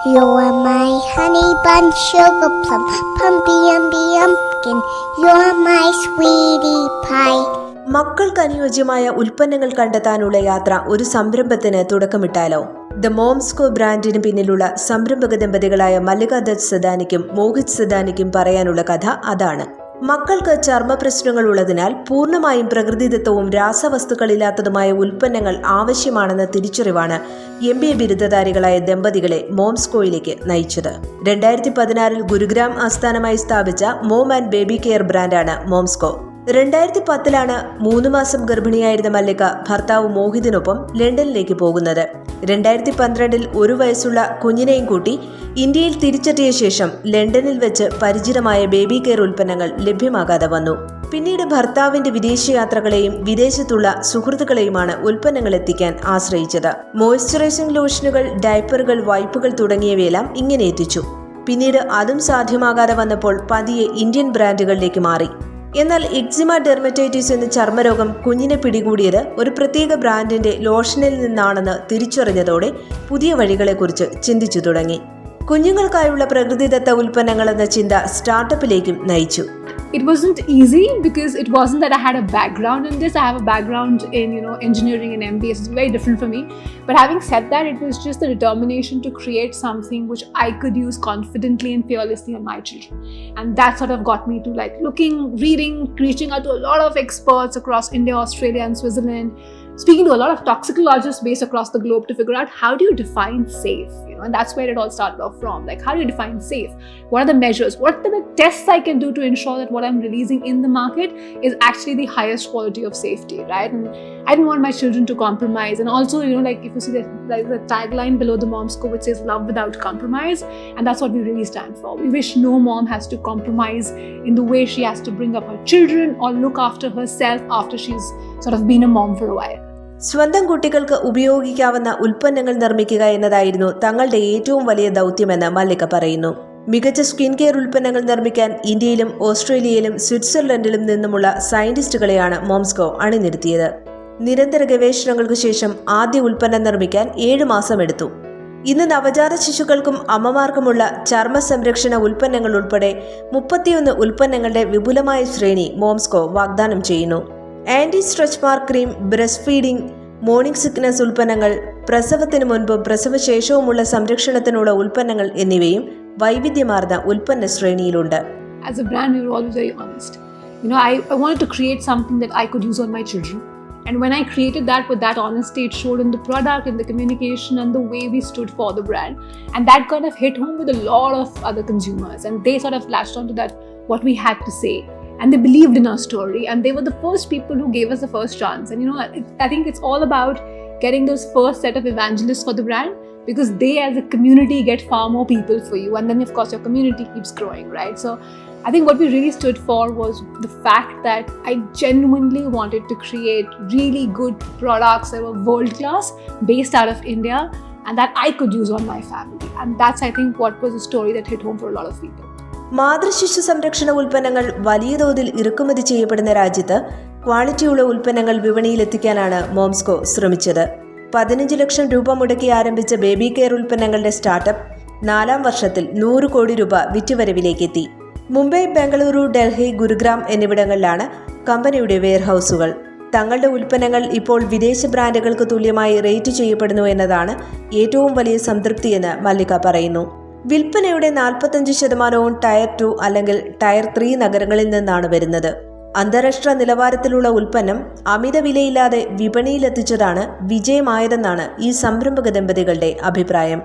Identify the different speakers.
Speaker 1: You're my honey bun, sugar plum, pumpy umby umpkin. You're my sweetie pie.
Speaker 2: മക്കൾക്ക് അനുയോജ്യമായ ഉൽപ്പന്നങ്ങൾ കണ്ടെത്താനുള്ള യാത്ര ഒരു സംരംഭത്തിന് തുടക്കമിട്ടാലോ? ദ മോംസ്കോ ബ്രാൻഡിന് പിന്നിലുള്ള സംരംഭക ദമ്പതികളായ മല്ലിക ദത്ത് സദാനിക്കും മോഹിത് സദാനിക്കും പറയാനുള്ള കഥ അതാണ്. മക്കൾക്ക് ചർമ്മ പ്രശ്നങ്ങൾ ഉള്ളതിനാൽ പൂർണ്ണമായും പ്രകൃതിദത്തവും രാസവസ്തുക്കളില്ലാത്തതുമായ ഉൽപ്പന്നങ്ങൾ ആവശ്യമാണെന്ന തിരിച്ചറിവാണ് MBA ബിരുദധാരികളായ ദമ്പതികളെ മോംസ്കോയിലേക്ക് നയിച്ചത്. 2016 ഗുരുഗ്രാം ആസ്ഥാനമായി സ്ഥാപിച്ച മോം ആൻഡ് ബേബി കെയർ ബ്രാൻഡാണ് മോംസ്കോ. 2010 3 മാസം ഗർഭിണിയായിരുന്ന മല്ലിക ഭർത്താവ് മോഹിതിനൊപ്പം ലണ്ടനിലേക്ക് പോകുന്നത്. 2012 1 വയസ്സുള്ള കുഞ്ഞിനെയും കൂട്ടി ഇന്ത്യയിൽ തിരിച്ചെത്തിയ ശേഷം ലണ്ടനിൽ വെച്ച് പരിചിതമായ ബേബി കെയർ ഉൽപ്പന്നങ്ങൾ ലഭ്യമാകാതെ വന്നു. പിന്നീട് ഭർത്താവിന്റെ വിദേശയാത്രകളെയും വിദേശത്തുള്ള സുഹൃത്തുക്കളെയുമാണ് ഉൽപ്പന്നങ്ങൾ എത്തിക്കാൻ ആശ്രയിച്ചത്. മോയ്സ്ചറൈസിംഗ് ലോഷനുകൾ, ഡയപ്പറുകൾ, വൈപ്പുകൾ തുടങ്ങിയവയെല്ലാം ഇങ്ങനെ എത്തിച്ചു. പിന്നീട് അതും സാധ്യമാകാതെ വന്നപ്പോൾ പതിയെ ഇന്ത്യൻ ബ്രാൻഡുകളിലേക്ക് മാറി. എന്നാൽ എക്സിമ, ഡെർമറ്റൈറ്റിസ് എന്ന ചർമ്മരോഗം കുഞ്ഞിനെ പിടികൂടിയത് ഒരു പ്രത്യേക ബ്രാൻഡിന്റെ ലോഷനിൽ നിന്നാണെന്ന് തിരിച്ചറിഞ്ഞതോടെ പുതിയ വഴികളെക്കുറിച്ച് ചിന്തിച്ചു തുടങ്ങി. കുഞ്ഞുങ്ങൾക്കായുള്ള പ്രകൃതിദത്ത ഉൽപ്പന്നങ്ങൾ എന്ന ചിന്ത സ്റ്റാർട്ടപ്പിലേക്കും നയിച്ചു.
Speaker 3: It wasn't easy because it wasn't that I had a background in this. I have a background in engineering and MBA. It's very different for me. But having said that, it was just the determination to create something which I could use confidently and fearlessly on my children. And that sort of got me to looking, reading, reaching out to a lot of experts across India, Australia and Switzerland, speaking to a lot of toxicologists based across the globe to figure out how do you define safe, and that's where it all started off from. How do you define safe? What are the measures? What are the tests I can do to ensure that what I'm releasing in the market is actually the highest quality of safety, right? And I didn't want my children to compromise. And also, if you see the tagline below the Momsco which says love without compromise, and that's what we really stand for. We wish no mom has to compromise in the way she has to bring up her children or look after herself after she's sort of been a mom for a while.
Speaker 2: സ്വന്തം കുട്ടികൾക്ക് ഉപയോഗിക്കാവുന്ന ഉൽപ്പന്നങ്ങൾ നിർമ്മിക്കുക എന്നതായിരുന്നു തങ്ങളുടെ ഏറ്റവും വലിയ ദൗത്യമെന്ന് മല്ലിക പറയുന്നു. മികച്ച സ്കിൻ കെയർ ഉൽപ്പന്നങ്ങൾ നിർമ്മിക്കാൻ ഇന്ത്യയിലും ഓസ്ട്രേലിയയിലും സ്വിറ്റ്സർലൻഡിലും നിന്നുമുള്ള സയന്റിസ്റ്റുകളെയാണ് മോംസ്കോ അണിനിരത്തിയത്. നിരന്തര ഗവേഷണങ്ങൾക്ക് ശേഷം ആദ്യ ഉൽപ്പന്നം നിർമ്മിക്കാൻ 7 മാസം എടുത്തു. ഇന്ന് നവജാത ശിശുക്കൾക്കും അമ്മമാർക്കുമുള്ള ചർമ്മ സംരക്ഷണ ഉൽപ്പന്നങ്ങൾ ഉൾപ്പെടെ 31 ഉൽപ്പന്നങ്ങളുടെ വിപുലമായ ശ്രേണി മോംസ്കോ വാഗ്ദാനം ചെയ്യുന്നു. Anti stretch mark cream, breast feeding, morning sickness ഉൽപ്പന്നങ്ങൾ, പ്രസവത്തിന് മുൻപും പ്രസവശേഷവുമുള്ള സംരക്ഷണത്തിനുള്ള ഉൽപ്പന്നങ്ങൾ എന്നിവയും വൈവിധ്യമാർന്ന ഉൽപ്പന്ന ശ്രേണിയിലുണ്ട്.
Speaker 3: As a brand, we were always very honest. I wanted to create something that I could use on my children. And when I created that with that honesty, it showed in the product, in the communication, and the way we stood for the brand. And that kind of hit home with a lot of other consumers. And they sort of latched onto that, what we had to say. And they believed in our story. And they were the first people who gave us the first chance. And I think it's all about getting those first set of evangelists for the brand, because they as a community get far more people for you. And then of course your community keeps growing, right? So I think what we really stood for was the fact that I genuinely wanted to create really good products that were world class, based out of India, and that I could use on my family. And that's, I think, what was a story that hit home for a lot of people.
Speaker 2: മാതൃശിശു സംരക്ഷണ ഉൽപ്പന്നങ്ങൾ വലിയ തോതിൽ ഇറക്കുമതി ചെയ്യപ്പെടുന്ന രാജ്യത്ത് ക്വാളിറ്റിയുള്ള ഉൽപ്പന്നങ്ങൾ വിപണിയിലെത്തിക്കാനാണ് മോംസ്കോ ശ്രമിച്ചത്. 15 ലക്ഷം രൂപ മുടക്കി ആരംഭിച്ച ബേബി കെയർ ഉൽപ്പന്നങ്ങളുടെ സ്റ്റാർട്ടപ്പ് 4ാം വർഷത്തിൽ 100 കോടി രൂപ വിറ്റുവരവിലേക്കെത്തി. മുംബൈ, ബംഗളൂരു, ഡൽഹി, ഗുരുഗ്രാം എന്നിവിടങ്ങളിലാണ് കമ്പനിയുടെ വെയർഹൌസുകൾ. തങ്ങളുടെ ഉൽപ്പന്നങ്ങൾ ഇപ്പോൾ വിദേശ ബ്രാൻഡുകൾക്ക് തുല്യമായി റേറ്റ് ചെയ്യപ്പെടുന്നു എന്നതാണ് ഏറ്റവും വലിയ സംതൃപ്തിയെന്ന് മല്ലിക പറയുന്നു. വിൽപ്പനയുടെ 45% ടയർ 2 അല്ലെങ്കിൽ ടയർ 3 നഗരങ്ങളിൽ നിന്നാണ് വരുന്നത്. അന്താരാഷ്ട്ര നിലവാരത്തിലുള്ള ഉൽപ്പന്നം അമിത വിലയില്ലാതെ വിപണിയിലെത്തിച്ചതാണ് വിജയമായതെന്നാണ് ഈ സംരംഭക ദമ്പതികളുടെ അഭിപ്രായം.